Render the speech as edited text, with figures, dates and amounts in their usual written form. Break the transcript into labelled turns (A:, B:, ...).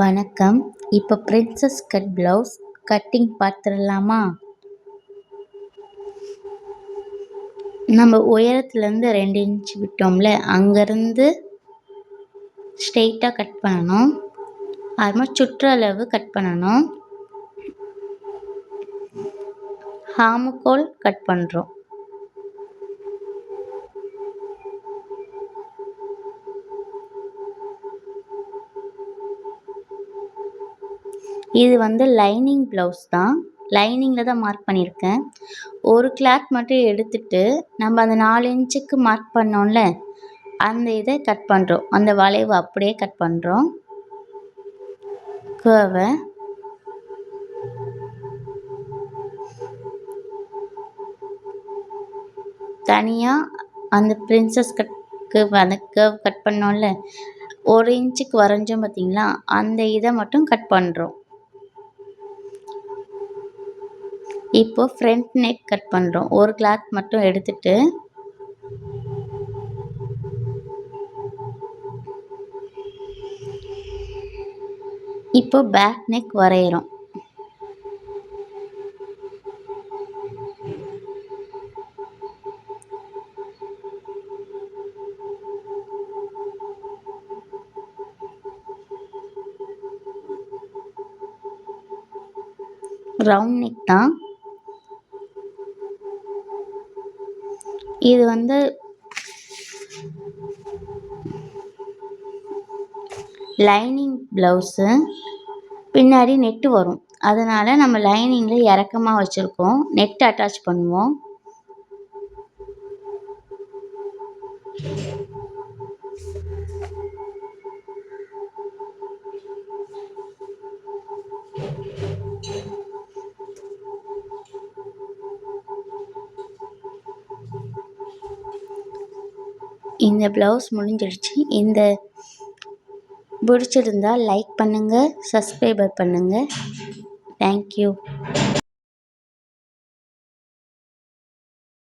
A: வணக்கம். இப்போ princess cut blouse cutting பார்த்துடலாமா? நம்ம உயரத்துலேருந்து 2 இன்ச் விட்டோம்ல, அங்கேருந்து ஸ்ட்ரெயிட்டாக கட் பண்ணணும். அது மாதிரி சுற்றளவு கட் பண்ணணும். ஹாமுக்கோல் கட் பண்ணுறோம். இது லைனிங் ப்ளவுஸ் தான். லைனிங்கில் தான் மார்க் பண்ணியிருக்கேன். ஒரு கிளாத் மட்டும் எடுத்துட்டு நம்ம அந்த 4 இன்ச்சுக்கு மார்க் பண்ணோம்ல, அந்த இதை கட் பண்ணுறோம். அந்த வளைவு அப்படியே கட் பண்ணுறோம். கர்வை தனியாக அந்த பிரின்சஸ் கட்க்கு அந்த கர்வ் கட் பண்ணோம்ல, 1 இன்ச்சுக்கு வரைஞ்சோம் பார்த்தீங்களா, அந்த இதை மட்டும் கட் பண்ணுறோம். இப்போ ஃப்ரண்ட் நெக் கட் பண்ணுறோம். ஒரு கிளாத் மட்டும் எடுத்துட்டு இப்போ பேக் நெக் வரைகிறோம். ரவுண்ட் நெக் தான். இது லைனிங் ப்ளவுஸு, பின்னாடி நெட்டு வரும். அதனால் நம்ம லைனிங்கில் இறக்கமாக வச்சுருக்கோம். நெட் அட்டாச் பண்ணுவோம். இந்த ப்ளவுஸ் முடிஞ்சிடுச்சு. இந்த பிடிச்சிருந்தா லைக் பண்ணுங்கள், சப்ஸ்கிரைபர் பண்ணுங்கள். தேங்க்யூ.